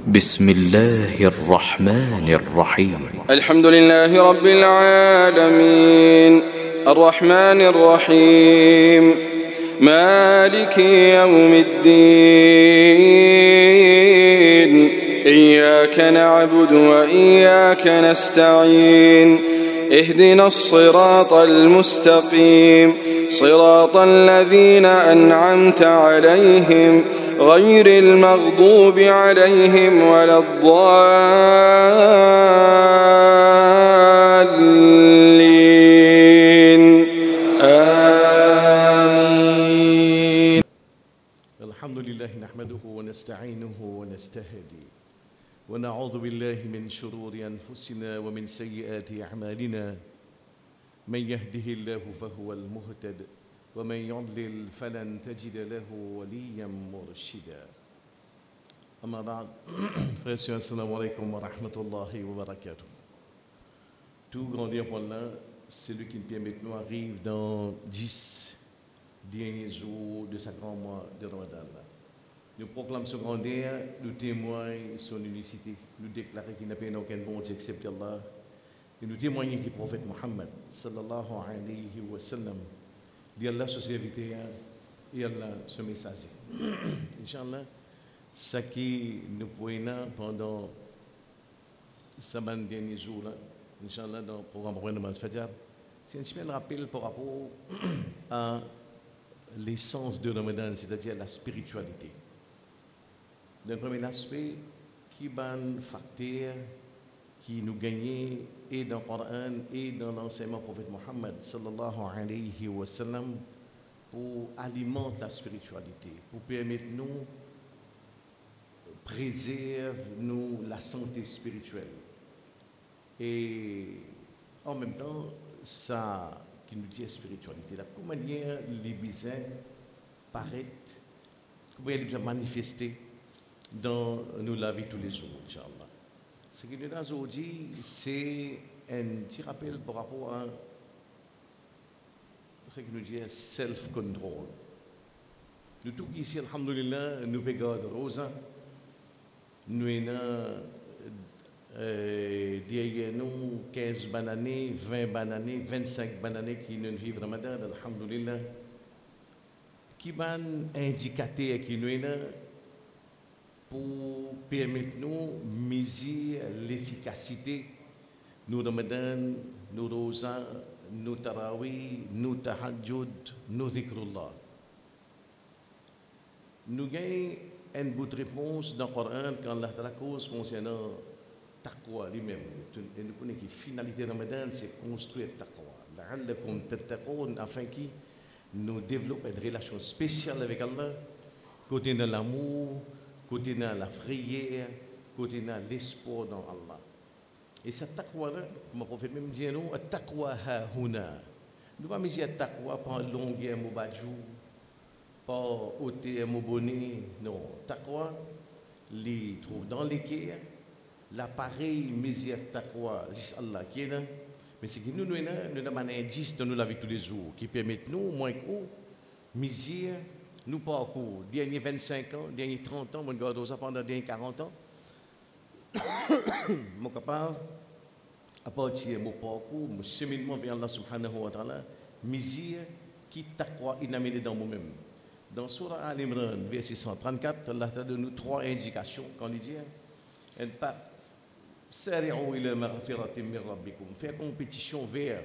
بسم الله الرحمن الرحيم. الحمد لله رب العالمين الرحمن الرحيم مالك يوم الدين إياك نعبد وإياك نستعين اهدنا الصراط المستقيم صراط الذين أنعمت عليهم غير المغضوب عليهم ولا الضالين آمين. الحمد لله نحمده ونستعينه ونستهدي ونعوذ بالله من شرور أنفسنا ومن سيئات أعمالنا من يهده الله فهو المهتد ومن يضلل فلن تجد له وليا مرشدا. أما بعد السلام عليكم ورحمة الله وبركاته. Tout grandir pour Allah, c'est lui qui nous permet de nous arriver dans 10 derniers jours de ce grand mois de Ramadan. Nous proclamons ce grandeur, nous témoignons son unicité, nous déclarons qu'il n'y a pas aucun bon Dieu excepté Allah, et nous témoignons que le prophète Mohammed sallallahu alayhi wa sallam dit Allah son serviteur et Allah son messager. Inch'Allah, ce qui nous pouvons pendant ces derniers jours, Inch'Allah, dans le programme de Namaz Fajr, c'est un petit rappel par rapport à l'essence de Ramadan, c'est-à-dire la spiritualité. D'un premier aspect, qui est un facteur qui nous gagne et dans le Coran et dans l'enseignement du prophète Mohammed sallallahu alayhi wa sallam pour alimenter la spiritualité, pour permettre nous préserver nous la santé spirituelle. Et en même temps, ça qui nous dit spiritualité, la comment les besoins paraissent, comment ils sont manifestés dans nous la vie tous les jours, Inch'Allah. Ce qui nous a aujourd'hui, c'est un petit rappel par rapport à ce qui nous dit self-control. Nous tous ici, alhamdulillah, nous pegons rosa, nous avons derrière nous 15 bananes, 20 bananes, 25 bananes qui nous vivent Ramadan, alhamdulillah, qui van indicater qui nous pour permettre nous mesurer l'efficacité nous Ramadan, nous rosa, nous tarawih, nous tahajjud, nous zikrullah. Nous avons une bonne réponse dans le Coran quand Allah Ta'ala cause concernant taqwa lui-même. Et nous connaissons que la finalité de Ramadan, c'est construire taqwa. La'allakum tattaqoun, afin que nous développions une relation spéciale avec Allah, côté de l'amour, côté de la prière, côté de l'espoir dans Allah. Et cette taqwa-là, comme le prophète même dit, nous, taqwa hahuna. Nous ne pouvons pas dire taqwa par longueur, moubadjou, par ôter, moubonné. Non, taqwa, les trouve dans les cœurs. L'appareil mesure taqwa, c'est Allah qui est là. Mais c'est que nous avons un indice dans la vie tous les jours qui permet nous, moins que mesure, nous parcours, derniers 25 ans, derniers 30 ans, on regarde ça pendant les derniers 40 ans. Je suis capable, à partir de mon parcours, mon cheminement vers Allah subhanahu wa ta'ala, mesure qui taqwa il a mené dans moi-même. Dans Surah Al-Imran, verset 134, Allah a donné nous 3 indications quand il dit, سارعوا إلى مغفرة من ربكم. Faire compétition vers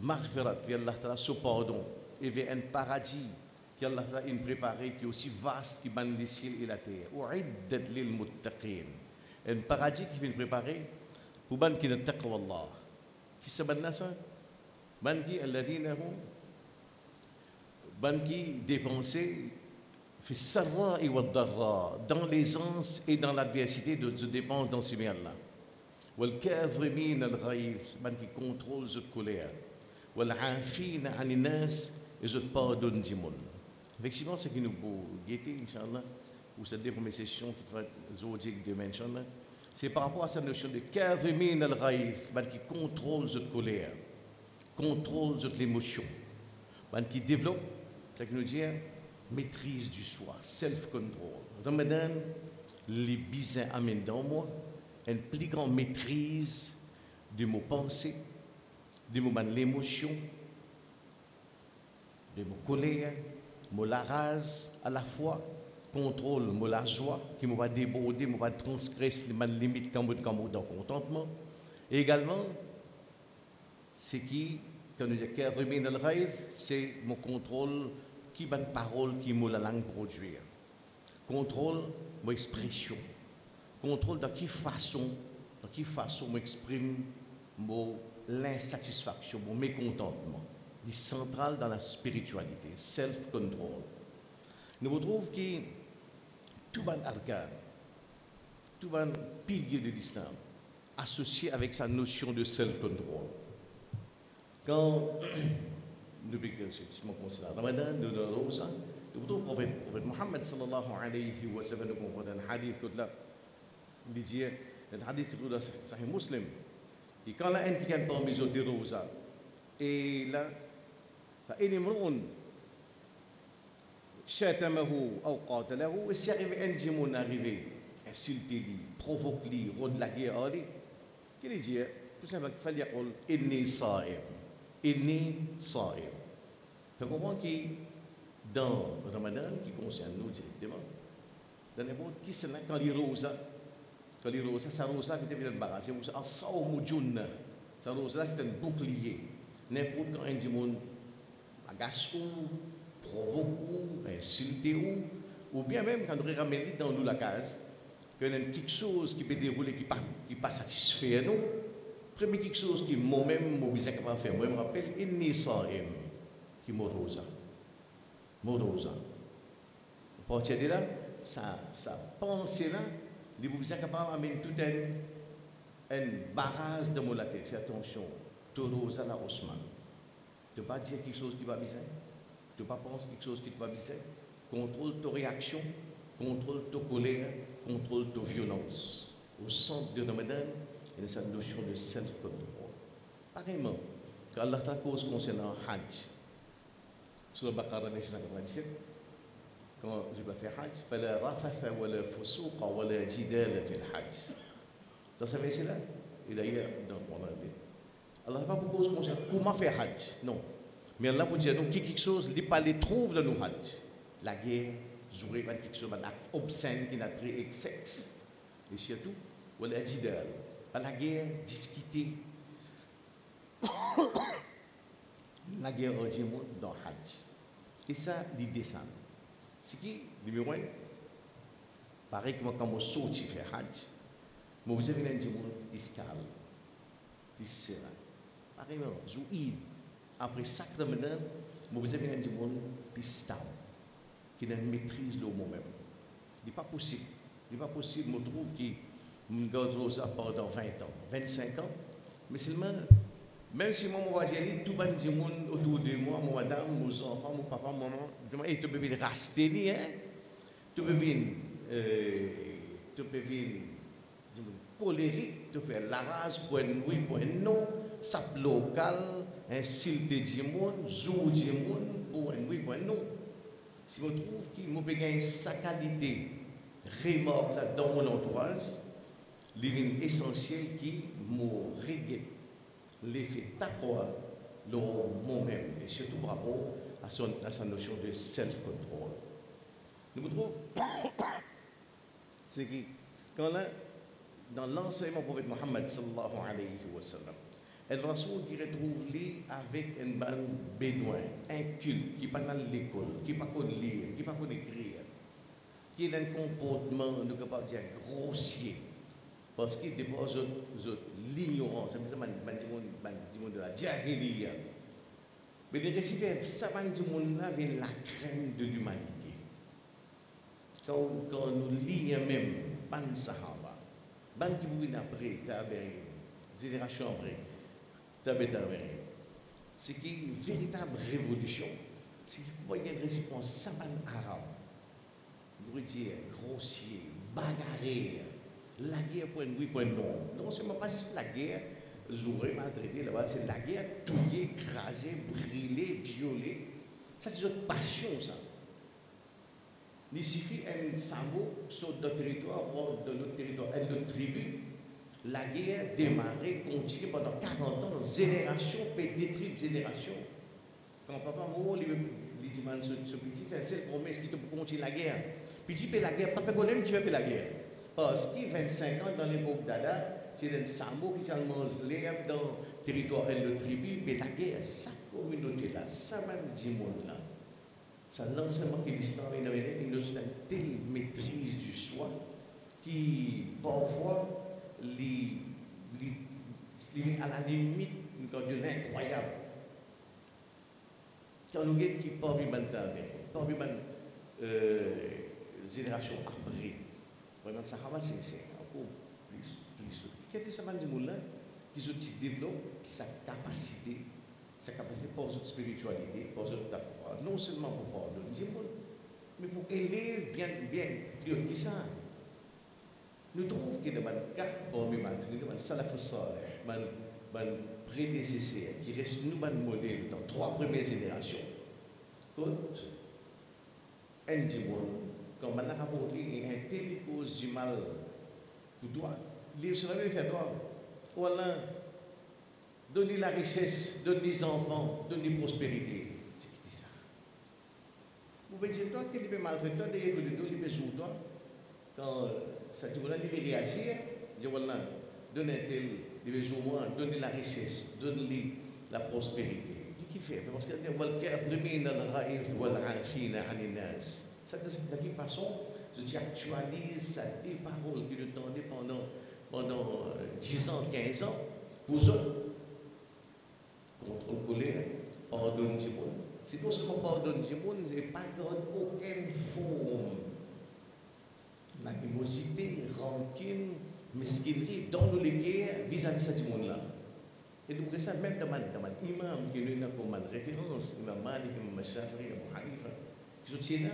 maghfirat, vers Allah, ce pardon, et vers un paradis qu'Allah a préparé qui est aussi vaste qui banne les ciels et la terre. U'iddat lil muttaqin. Un paradis qui vient préparer pour ban qui ne taqwa Allah. Qui se banne ça? Ban qui alladhina hum ban qui dépensé dans l'aisance et dans l'adversité de dépenses dans ces biens-là. Qui contrôle cette colère. Et je pardonne du monde. Effectivement, ce qui nous guetter, Inch'Allah, pour cette première session qui va être zodiaque demain, Inch'Allah, c'est par rapport à cette notion de qui contrôle cette colère, contrôle cette émotion, qui développe, ce qui nous dit, maîtrise du soi, self-control. Ramadan, les bizins amènent dans moi une plus grande maîtrise de mes pensées, de mes émotions, de mes colères, de la rage à la fois, contrôle de la joie qui me va déborder, me va transgresser les limites quand je suis dans le contentement. Et également, ce qui, quand nous disons dans le rêve, c'est mon contrôle qui va une parole qui me la langue produire. Contrôle mon expression. Contrôle de quelle façon m'exprime mon l'insatisfaction, mon mécontentement. C'est central dans la spiritualité, self-control. Nous retrouvons que tout un arcane, tout un pilier de l'islam associé avec sa notion de self-control. Quand nous considérons Ramadan, nous avons ça, nous retrouvons le prophète Mohammed sallallahu alayhi wa sallam, nous comprenons un hadith que là, il dit, un hadith que là, Sahih Muslim, et quand là, un qui a parmi eux de rosa, et là, فإن امرؤ شاتمه أو قاتله, et si arrivé un démon arrivé, insulté-lui, provoque-lui, rôde la guerre à lui, qu'il dit, tout simplement, il fallait dire, inni sa'im. Inni sa'im. Tu comprends que dans le Ramadan, qui concerne nous directement, dans n'importe qui c'est là, quand il rosa, ça rosa qui était bien barrage, c'est un sa'um junna. Ça rosa, c'est un bouclier. N'importe quand un démon agace ou, provoque ou, insulte ou bien même quand on ramène dans nous la case, qu'il y a quelque chose qui peut dérouler, qui n'est pas satisfait à nous, premier quelque chose qui moi-même, je suis capable de faire, moi je me rappelle, inni sa'im, qui morosa. Morosa. À partir de là, sa pensée-là, je suis capable d'amener tout un barrage de mon tête. Fais attention, torosa la Osman. Tu ne pas dire quelque chose qui va viser, tu ne pas penser quelque chose qui va viser. Contrôle ta réaction, contrôle ta colère, contrôle ta violence. Au centre de Ramadan, il y a cette notion de self-control. Pareillement, quand Allah t'a cause concernant Hajj, sur le Baqarah 697, quand je vais faire Hajj, فَلَا رَفَثَ وَلَا فُسُوقَ وَلَا جِدَالَ فِي الْحَجِّ. Dans ce verset-là, et d'ailleurs, dans le Coran, Allah n'a pas pour cause concernant comment faire Hajj, non. Mais Allah pour dire donc quelque chose, il pas les trouve dans nos Hajj. La guerre, jouer pas quelque chose, un acte obscène qui n'a trait avec sexe. Et surtout, wala jidal, pas la guerre, discuter. La guerre au Djimoun dans Hajj. Et ça, l'idée ça. C'est qui, numéro 1, pareil que moi, quand je sorti faire Hajj, vous avez un Djimoun discal, disséra. Pareillement, Zouïd, après chaque Ramadan, vous avez un Djimoun distal, qui ne maîtrise le moi-même. Il n'est pas possible. Il n'est pas possible, je trouve, que je garde ça pendant 20 ans, 25 ans, mais seulement. Même si moi, je vais dire, tout le monde autour de moi, mon madame, mon enfant, mon papa, mon maman, je dis, tu peux venir raster, hein? Tu peux venir colérique, tu fais la rage pour un oui, pour un non, sap local, insulter du monde, jouer du monde, pour un oui, pour un non. Si je trouve qu'il me gagne sa qualité, remarque dans mon entourage, l'idée essentielle qui me règle l'effet taqwa dans moi-même et surtout par rapport à sa notion de self-control. Nous trouvons, c'est que quand là, dans l'enseignement du prophète Mohammed sallallahu alayhi wa sallam, un rasoul qui retrouve lui avec un ban bédouin, un culte, qui n'est pas dans l'école, qui n'est pas qu'on lire, qui n'est pas qu'on écrire, qui a un comportement, nous ne pouvons pas dire grossier. Parce qu'il dépose l'ignorance, c'est de la jahiliya. Mais les récipients, ça va dire avec la crainte de l'humanité. Quand nous lisons même Ban Sahaba, Ban qui vous après, Taberin, génération après, Taberin, c'est une véritable révolution. C'est qu'il faut y avoir un récipient saban arabe, dire grossier, bagarré. La guerre pour un oui, pour un non. Non seulement pas juste la guerre, j'aurais maltraité là-bas, c'est la guerre touiller, écraser, brûler, violer. Ça, c'est une passion, ça. Il suffit un sambo sur d'autres territoires, de l'autre territoire, une autre tribu. La guerre démarrée, continue pendant 40 ans, génération peut détruire génération. Quand papa mort, il dit ce petit fait, c'est le promesse qui te continue la guerre. Petit fait la guerre, pas qu'on aime qui fait la guerre. Parce que 25 ans dans l'époque d'Ada, c'est un sambo qui s'en mange l'herbe dans le territoire et le tribu, mais la guerre, sa communauté là, ça même dit monde là. Ça l'enseignement que l'histoire il nous a une telle maîtrise du soi qui parfois à la limite de l'incroyable. Quand nous avons qui parmi les générations après, vraiment ça c'est encore plus. Qu'est-ce que ça veut dire qui ont développé sa capacité pour notre spiritualité, pour notre foi, non seulement pour pardonner, mais pour élever bien plus que ça. Nous trouvons que dans le cas de nos salafus salih, nos prédécesseurs, qui restent nous modèles dans 3 premières générations, quand quand on a rapporté un tel cause du mal pour toi, il se réveille faire toi. Voilà, donner la richesse, donner les enfants, donner la prospérité. C'est qui dit ça? Vous pouvez dire toi qu'il peut maltraiter toi, il peut jouer toi. Quand ça dit voilà, il peut réagir, il dit voilà, donner un tel, il peut jouer moi, donner la richesse, donner la prospérité. Qui fait? Parce qu'il dit voilà, qu'après al al ça de quelle façon je actualise ça des paroles que nous entendons pendant 10 ans, 15 ans, pour eux, contre colère, pardonne du monde. C'est non seulement pardonne du monde, mais pas aucune forme. L'animosité, rancune, mesquinerie, dans nos guerres vis-à-vis de ce monde-là. Et donc, ça, même dans l'imam qui est comme référence, l'imam Malik, l'imam Shafi'i, l'imam Hanifa, qui sont là,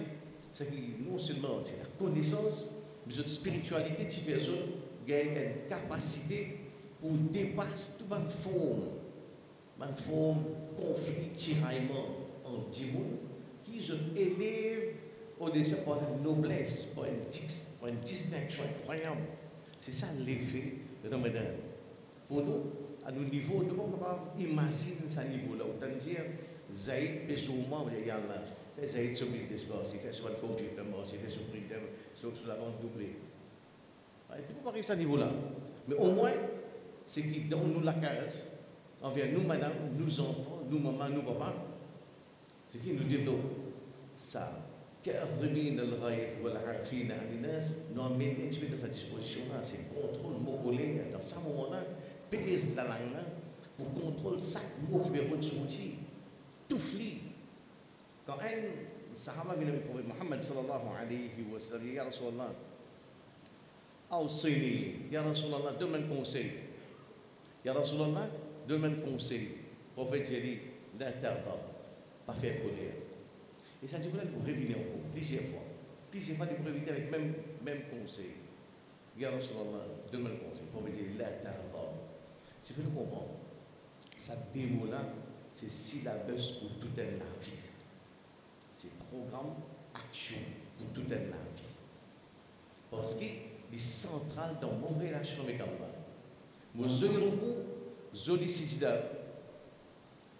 c'est que non seulement c'est la connaissance, mais la spiritualité de ces personnes gagne une capacité pour dépasser toute une forme conflit, tiraillement en dimon, qui se élève au-dessus par la noblesse, par une distinction incroyable. C'est ça l'effet de Ramadan. Pour nous, à nos niveaux, nous ne pouvons pas imaginer ce niveau-là. Autant dire, Zaïd, pésolement, il y a là. Zaïd sur le business, il fait sur le coaching, il fait sur le prix, sur la vente doublée. Il ne peut pas arriver à ce niveau-là. Mais au moins, c'est qu'il donne nous la case envers nous, madame, nous enfants, nous, maman, nous, papa. C'est qu'il nous développe ça. كأظمين الغاية والعارفين عن الناس nous amène dans sa disposition-là, c'est contrôle mogolais dans ce moment-là, pèse la langue pour contrôler chaque mot qui vient de sortir, tout flit. Quand un sahaba vient avec le prophète Mohammed sallallahu alayhi wa sallam, ya Rasulallah, awsini, ya Rasulallah, donne-moi un conseil. Ya Rasulallah, donne-moi un conseil. Le prophète dit, la tarda, pas faire colère. Et ça dit voilà, vous réveillez encore, plusieurs fois. Plusieurs fois, vous réveillez avec même conseil. Ya Rasulallah, donne-moi le conseil. Le prophète dit, la tarda. Si vous comprenez, cette démo-là, c'est syllabus pour toute la vie. C'est programme, action pour toute la vie. Parce qu'il est central dans mon relation avec Allah. Vous sollicitez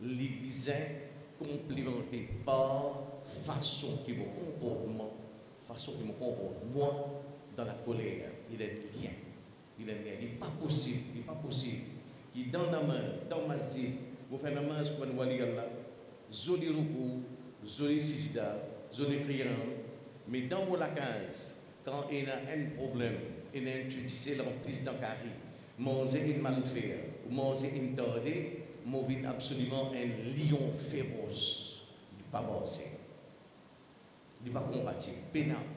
les visins complémentés par façon qui me comportement, façon qui me comporte. Moi, dans la colère, il est rien. Il n'est pas possible. Qui dans la main, dans ma masjid, vous faites la main comme un wali Allah, zoli ruku, zoli sijda, zoli prière, mais dans la case, quand il y a un problème, il y a un judiciaire en plus d'encari, manger une malfaire, ou manger une tordée, mauvais absolument un lion féroce, il n'est pas avancé, il n'est pas compatible,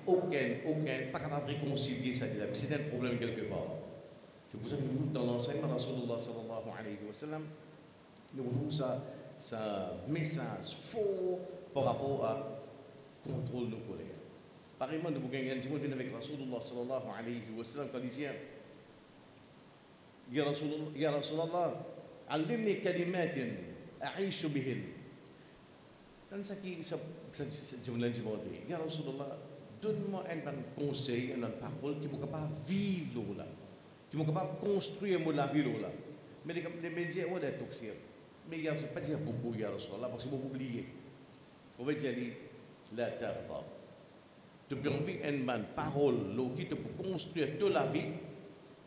aucun, pas capable de réconcilier ça, c'est un problème quelque part. C'est pour ça que nous, dans l'enseignement de Rasulullah sallallahu alayhi wa sallam, nous voulons ça message fort par rapport à contrôle de nos colères. Pareillement, nous avons un dimanche avec Rasulullah sallallahu alayhi wa sallam quand il dit Ya Rasulallah, allimni kalimatin a'ishu bihin. Quand ça qui, Ya Rasulallah, donne-moi un conseil, une parole qui est capable de vivre là, qui est capable de construire la vie là. Mais les médias, on est toxiques. Mais il n'y a pas dire beaucoup, il y a là, parce que beaucoup oublié. On va dire la terre. Tu peux envie une parole qui te peut construire toute la vie,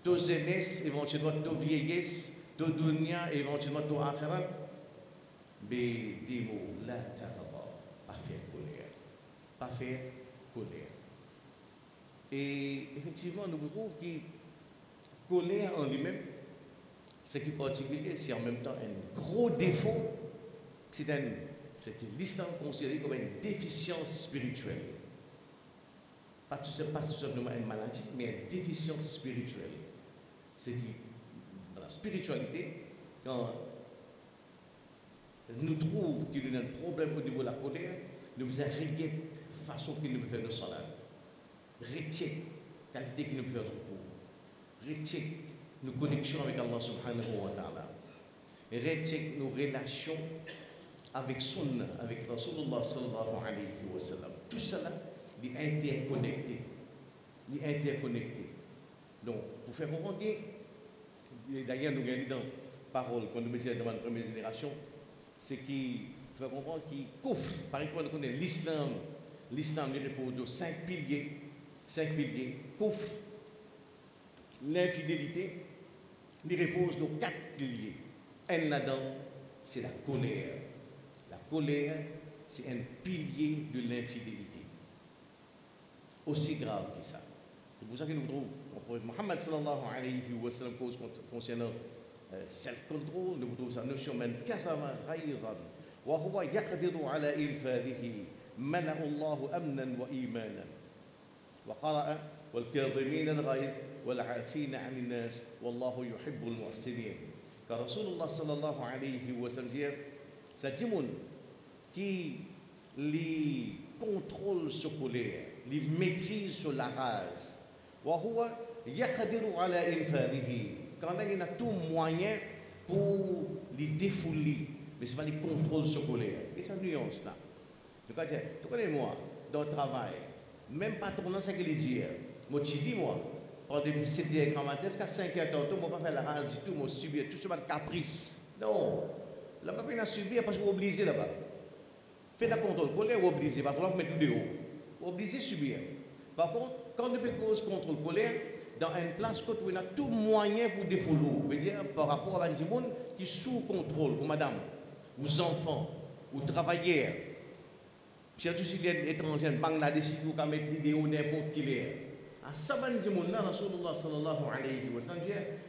ta jeunesse, éventuellement ta vieillesse, ta dunya, éventuellement ta akhirat. Mais des mots, la terre, pas faire colère. Pas faire colère. Et effectivement, nous trouvons que colère en lui-même, ce qui est particulier, c'est en même temps un gros défaut, c'est que l'islam considéré comme une déficience spirituelle. Pas tout simplement une maladie, mais une déficience spirituelle. C'est que dans la spiritualité, quand nous trouvons qu'il y a un problème au niveau de la colère, nous faisons régler la façon qu'il nous fait de salade. Retirer la qualité qu'il nous fait de repos. Retirer nos connexions avec Allah subhanahu wa ta'ala. Retirer nos relations avec Sunna, avec Rasulullah sallallahu alayhi wa sallam. Tout cela est interconnecté. Il est interconnecté. Donc, pour faire comprendre, d'ailleurs, nous avons dit dans la parole, quand nous mettons dans la première génération, c'est qu'il faut comprendre qu'il coffre. Par exemple, on connaît l'islam. L'islam repose de 5 piliers. 5 piliers. Coffre. L'infidélité, il repose de 4 piliers. Un là-dedans, c'est la colère. La colère, c'est un pilier de l'infidélité. Aussi grave que ça. C'est pour ça que nous trouvons, Mohammed sallallahu alayhi wa sallam, concernant self-control, nous trouvons sa notion من كظم غيظا وهو يقدر على إنفاذه منع الله أمنا وإيمانا وقرأ والكاظمين الغيظ والعافين عن الناس والله يحب المحسنين. Car Rasulullah sallallahu alayhi wa sallam dit, ça dit qui les contrôle ce colère, les maîtrise sur la rage. وهو يقدر على إنفاذه. Quand il y a tout moyen pour les défouler, mais ce n'est pas les contrôles sur colère. Et ça nuance là. Tu connais moi, dans le travail, même patron, c'est ce qu'il dit. Moi, tu dis moi, pendant 7 heures matin, jusqu'à 5 heures tantôt, je ne vais pas faire la rage du tout, je vais subir tout ce caprice. Non, là, je ne vais pas subir parce que je suis obligé là-bas. Fais la contrôle colère, vous obligé, parce que là, vous mettez tout dehors. Vous obligé de subir. Par contre, quand nous cause contrôle colère, dans une place où on a tout moyen pour défouler, veut dire par rapport à un monde qui est sous contrôle, ou madame, aux enfants, aux travailleurs, surtout si les étrangers, Bangladesh, qui ont mettre l'idée ou n'importe qui est. À ça, Rasulullah sallallahu alayhi wa sallam,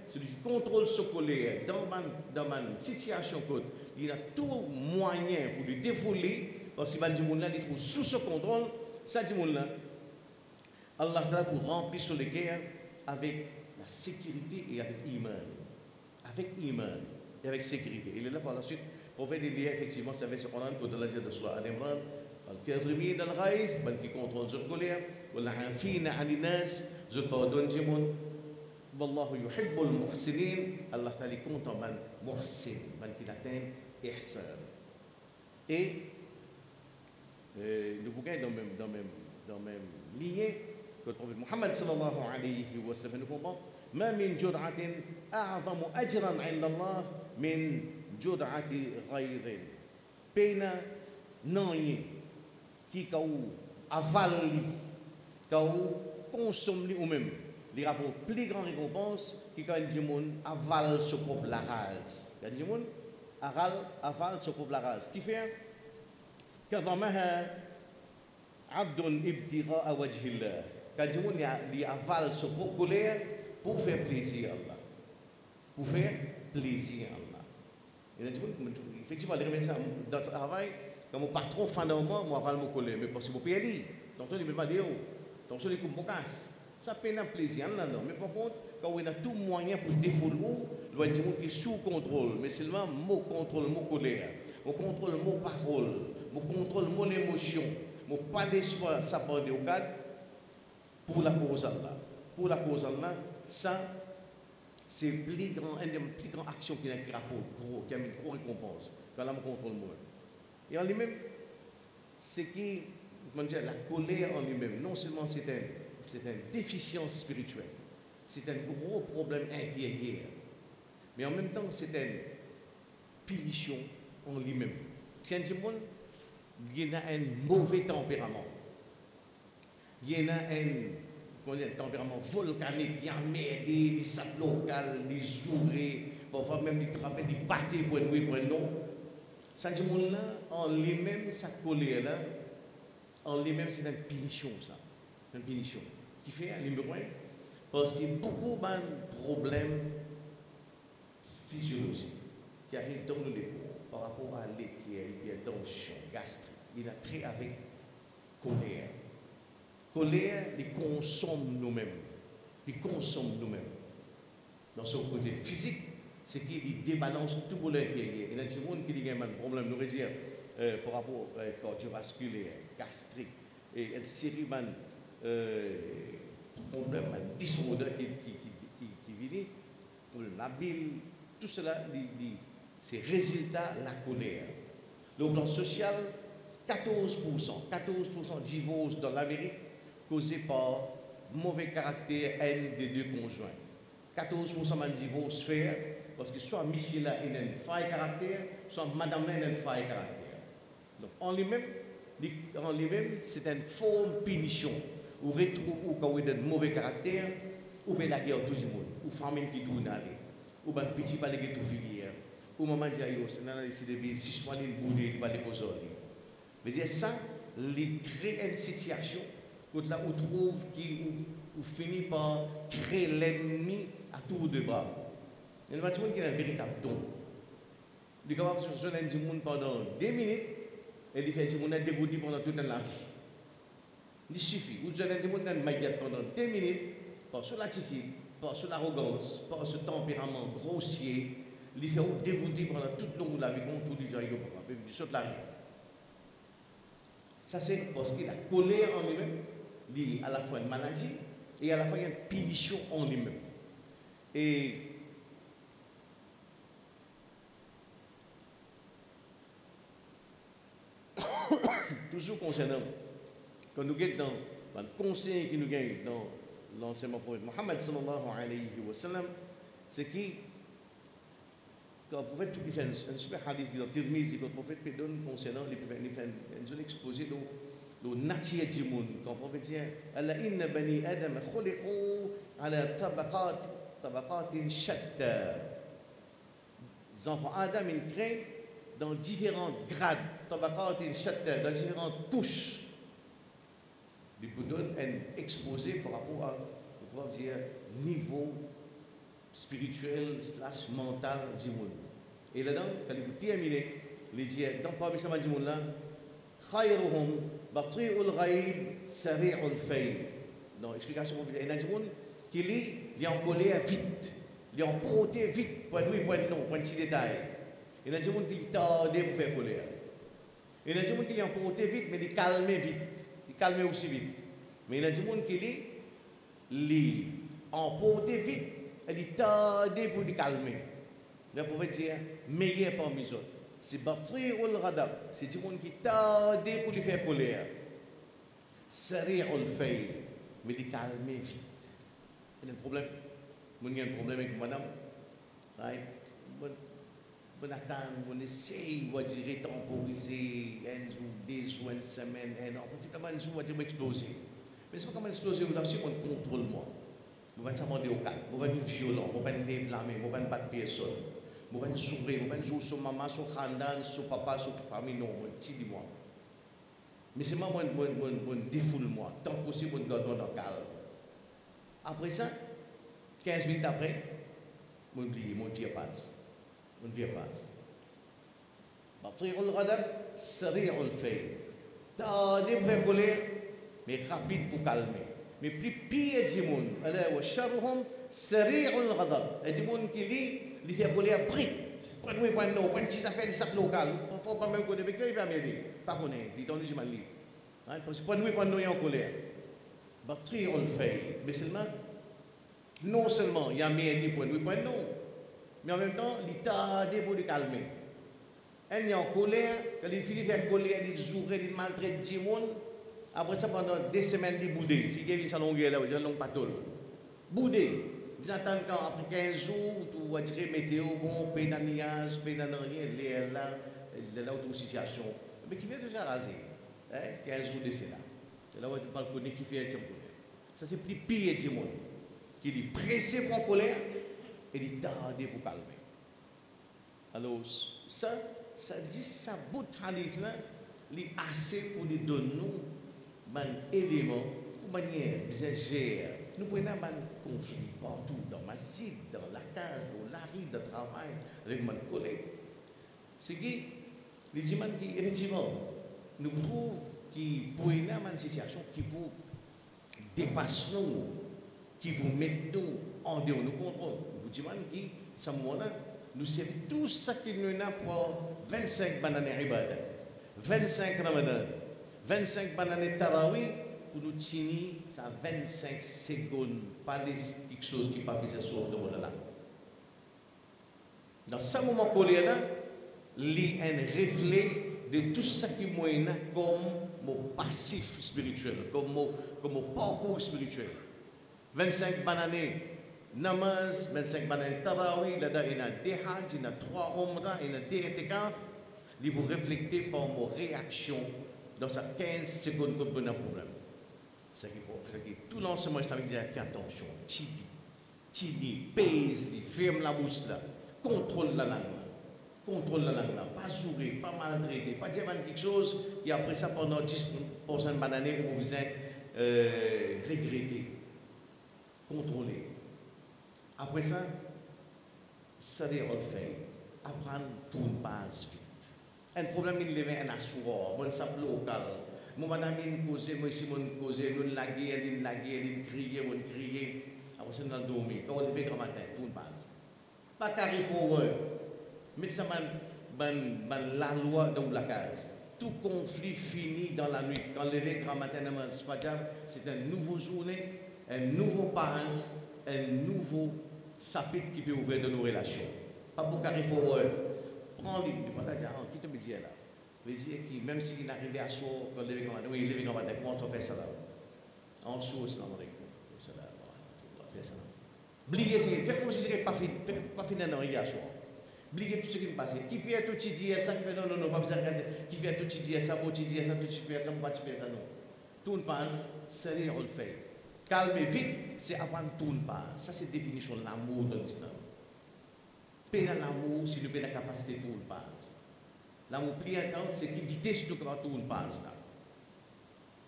celui qui contrôle ce colère dans une situation où il a tout moyen pour le défouler, parce que ce monde-là est sous ce contrôle, ça dit monde-là, Allah Ta'ala pour remplir sur les guerres avec la sécurité et avec l'iman. Avec l'iman et avec sécurité. Il est là par la suite pour faire des liens, effectivement, ça va se prendre quand Allah dit de soi à l'Imran, al-Kadrimin al-Ghaïf, qui contrôle sur colère, wal-Afina al-Nas, je pardonne du monde. Wallahu yuhibbul muhsinin, Allah Ta'ala est content man muhsin, man qui atteint ihsan. Et nous pouvons dans le même lien que le prophète Mohammed sallallahu alayhi wa sallam nous comprend. ما من جرعة أعظم أجرا عند الله من جرعة غيظ. Pena nanyi qui kau avali, kau consomme ou même les rapports plus grand récompense qui quand dit moun aval ce propre la rase. Quand dit moun aval ce propre la rase. Qui fait كظمها عبد ابتغاء وجه الله. Quand dit moun li aval ce propre colère pour faire plaisir à Allah. Pour faire plaisir à Allah. Et effectivement, les remettre ça dans le travail, quand mon patron fait un moment, moi, je vais me coller. Mais parce que je peux aller. Donc, il me dit, donc, je vais me casse. Ça peut être un plaisir, non. Mais par contre, quand on a tout moyen pour défouler, il doit dire qu'il est sous contrôle. Mais seulement, mon contrôle, mon colère, mon contrôle, mon parole, mon contrôle, mon émotion, mon pas d'espoir, ça peut être au cadre pour la cause Allah. Pour la cause Allah, ça, c'est une des plus grandes actions qui a un rapport gros, qui a une grosse récompense. Quand on contrôle moi. Et en lui-même, c'est que la colère en lui-même, non seulement c'est une déficience spirituelle, c'est un gros problème intérieur, mais en même temps c'est une punition en lui-même. Si un monde, il y a un mauvais tempérament, il y a un tempérament volcanique, il y a emmerdé, des sables locales, des zourés, parfois même des trapés, des pâtés pour oui, pour non. Ça, ce monde-là, en lui-même, sa colère-là, en lui-même, c'est une punition, ça. Une punition. Qui fait un numéro 1, parce qu'il y a beaucoup de problèmes physiologiques qui arrivent dans le corps par rapport à l'équerre, tension, gastrique. Il a trait avec colère. Colère, il consomme nous-mêmes. Il consomme nous-mêmes. Dans son côté physique, c'est qu'il débalance tout pour l'intérieur. Il y a des gens qui ont un problème, nous dire, par rapport au cardiovasculaire, gastrique, et une série de problèmes, dysordres qui viennent, la bile, tout cela, c'est résultat de la colère. Le plan social, 14% divorce dans l'Amérique causé par mauvais caractère, haine des deux conjoints. 14% de divorce fait parce que soit monsieur là il a une faille caractère, soit madame là il a une faille caractère. Donc en lui-même, c'est une forme de punition. Ou retrouve quand il a un mauvais caractère, ou bien la guerre tout le monde, ou famille qui tourne aller, ou bien petit palais qui tout filière, ou maman dit ayo, c'est dans les CDB, si soit les boudés, il va les poser. Mais dire ça, il crée une situation où là où trouve qui ou finit par créer l'ennemi à tour de bras. Il y a qui a un véritable don. Il est capable de se du monde pendant 2 minutes et il fait du monde dégoûté pendant toute la vie. Il suffit. Vous avez du monde pendant 2 minutes par sur l'attitude, par sur l'arrogance, par ce tempérament grossier, il fait dégoûter pendant toute le long de la vie, comme tout le gens il saute la vie. Ça c'est parce que la colère en lui-même, il y a à la fois une maladie et à la fois une punition en lui-même. Et toujours concernant, quand nous sommes dans le conseil qui nous gagne dans l'enseignement prophète Mohammed sallallahu alayhi wa sallam, c'est que quand le prophète il fait un super hadith dans Tirmizi, quand le prophète donne concernant il fait un exposé le nature du monde. Quand le prophète dit Allah inna bani adam khuliqu ala tabaqatin shatta. Les enfants Adam ils créent dans différents grades, tabaqatin shatta, dans différentes couches. Il vous donne un exposé par rapport à on va dire niveau spirituel / mental du monde. Et là-dedans, quand il vous termine, il dit dans parmi ces du monde là, khayruhum bati'ul ghaib sari'ul fayl. Dans l'explication il y a des gens qui il est en colère vite, il est en portée vite, point oui, point non, point petit détail. Il y a des gens qui tardent pour faire colère. Il y a des gens qui sont en portée vite, mais ils calment vite, ils calment aussi vite. Mais il y a des gens qui en portée vite, ils tardent pour les calmer. Le prophète dit, meilleur parmi eux. C'est Batri ou le Radab. C'est des gens qui tardent pour les faire colère. Sari ou le fait, mais les calmer vite. Il y a un problème. Il y a un problème avec madame. On attend, on essaye, on va dire, temporiser, un jour, 2 jours, une semaine, un an. Profitement, un jour, on va dire, exploser. Mais c'est pas comme exploser, on contrôle moi. On va s'amender au calme, on va être violent, on va être blâmer, on va pas de personne. On va sourire, on va jouer sur maman, sur Khandan, sur papa, sur famille, non, petit dis-moi. Mais c'est moi, défoule-moi, tant que possible, on garde dans le calme. Après ça, 15 minutes après, mon vie passe. Mon vie passe. Batri'ul ghadab, sari'ul fayl. T'as des vraies colères, mais rapide pour calmer. Mais plus pire du monde, alors, wa sharruhum sari'ul ghadab. Et du monde qui lit, il fait colère brite. Point oui, point non, point si ça fait des sacs locales. Il ne faut pas même connaître, mais il va m'aider. Pas connaître, il donne du mal. Parce que point oui, point non, il est en colère. Batri'ul fayl. Mais seulement, non seulement il y a meilleur point oui, point non, mais en même temps, il tarde pour le calmer. Il est en colère, quand il finit de faire colère, il joue, il maltraite du monde. Après ça, pendant des semaines, ils boudent. Figurez-vous, ça longueur là, ils ont long patole. Boudé. Ils attendent quand après 15 jours, tout va dire météo, bon, pays dans nuage, pays dans rien, l'air là, là où situation. Mais qui vient déjà raser. 15 jours de cela. C'est là où tu parles qui fait un colère. Ça, c'est plus pire du monde. Qui est pressé pour la colère et il tarde pour calmer. Alors, ça dit ça, bout de hadith là, il est assez pour nous donner un élément pour manière de gérer. Nous prenons un conflit partout, dans ma masjid, dans la case, dans la rue, dans le travail, avec mes collègues. C'est que les gens qui, effectivement, nous trouvent qui pour une situation qui pour dépasser nous, qui pour mettre nous en dehors de nos contrôles. Vous dites qui, à ce moment-là, nous savons tout ce qu'il nous a pour 25 bananes ibadah, 25 ramadan, 25 bananes tarawih, pour nous tenir ça 25 secondes, pas quelque chose qui n'est pas besoin de sortir là. Dans ce moment colère-là, il y a un reflet de tout ce qui est comme mon passif spirituel, comme mon parcours spirituel. 25 bananes namaz, 25 bananes tarawih, là-dedans il y a des hajj, il y a 3 umrah, il y a des itikaf, il vous refléter par mon réaction dans ces 15 secondes comme un problème. C'est que tout l'enseignement islamique dit fais attention, tini, pèse, ferme la bouche là, contrôle la langue là, pas sourire, pas maltraiter, pas dire quelque chose, et après ça pendant 10% de bananes, vous vous regretter, contrôler. Après ça, ça dit on fait, apprendre tout passe vite. Un problème il y a un assureur, bon ça local. Mon madame il cause, moi si mon cause, nous laguer, il crier, on crier. Après ça nous dormir. Quand on lever grand matin, tout passe. Pas carré forward. Mais ça la loi dans la case. Tout conflit finit dans la nuit. Quand on lever grand matin, c'est une nouvelle journée, un nouveau passe, un nouveau chapitre qui peut ouvrir de nos relations. Pas pour carré forward. Prends lui, qui te me dit là. Je veux dire que même s'il arrive à soir, quand il lever oui, il lever grand matin, comment on fait ça là? En dessous, salam alaikum. Oubliez ce qui fait comme si c'était pas fini dans hier soir. Oubliez tout ce qui me passe. Qui fait tout ce qui dit ça, qui fait non, pas besoin de regarder. Qui fait tout ce qui dit ça, beau tu dis ça, tout ce qui fait ça, pas tu fais ça, non. Tout le passe, c'est on le fait. Calmez vite, c'est apprendre tout le passe. Ça, c'est la définition de l'amour dans l'islam. Paix dans l'amour, c'est le paix de la capacité tout le passe. L'amour plus intense, c'est qui vitesse tout quand tout le passe.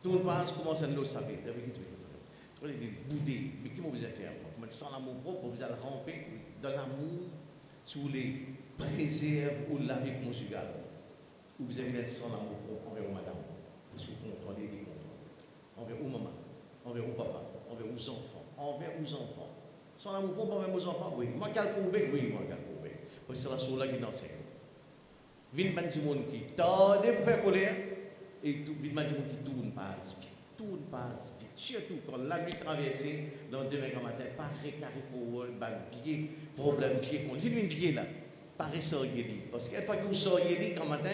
Tout le passe, comment ça nous savait? Vous avez des boudés, mais qui vous avez faire? Sans l'amour propre, vous allez ramper dans l'amour sous les préserves ou la vie conjugale. Ou vous avez sans l'amour propre envers madame, parce que vous contrôlez les contrôles. Envers vous maman, envers vous papa, envers vous enfants, envers vous enfants. Sans l'amour propre envers vos enfants, oui. Moi, quel courbe? Oui, moi, quel courbe. Parce que c'est la source là qui enseigne. Vite, man, du monde qui tarde pour faire colère, et tout, vite, man, du monde qui tourne passe vite. Tourne passe vite. Surtout quand la nuit traversée, dans demain matin, pas carré forward, pied, problème, pied, qu'on vit une vie là. Pas sortir. Parce qu'une fois que vous sortez quand matin,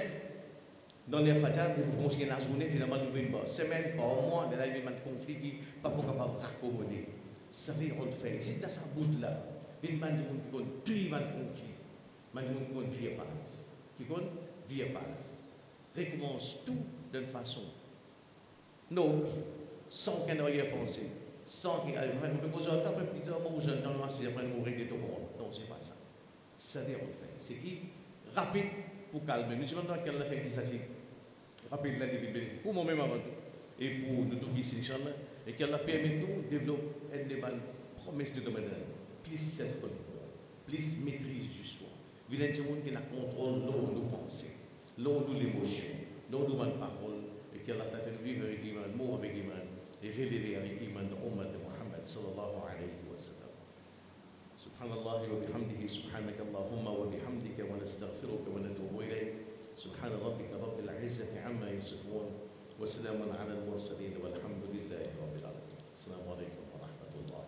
dans les fatigues, vous continuez la journée, finalement, vous une semaine, par mois, de la vie, un conflit qui n'est pas capable de raccommoder. Ça veut dire qu'on le fait. Si dans sa bout là, il man dit qu'on tout le conflit, man dit qu'on vie passe. Qui qu'on vie passe. Recommence tout d'une façon noble, sans qu'un arrière-pensée, sans qu'il y ait un peu besoin d'un peu plus de mots, dans le marché, après mourir de tout le monde. Non, c'est pas ça. Ça veut dire qu'on le fait. C'est qui rapide pour calmer. Nous savons dans quel fait qu'il s'agit. Rapide, là, bénéfique. Pour moi-même avant tout. Et pour nous tous ici, Inch'Allah. Et qu'elle a permis de développer une des promesses de domaine. Plus self-control, plus maîtrise du soi. Il y a des gens qui ont contrôle de nos pensées, de nos émotions, de nos paroles. Et qu'elle a fait vivre avec Iman, mort avec Iman, et relever avec Iman de Ummah de Muhammad sallallahu alayhi wa sallam. Subhanallah wa bihamdihi, subhanaka Allahumma wa bihamdika wa nastaghfiruka wa natubu ilayk. سبحان ربك رب العزة عما يصفون وسلام على المرسلين والحمد لله رب العالمين. السلام عليكم ورحمة الله.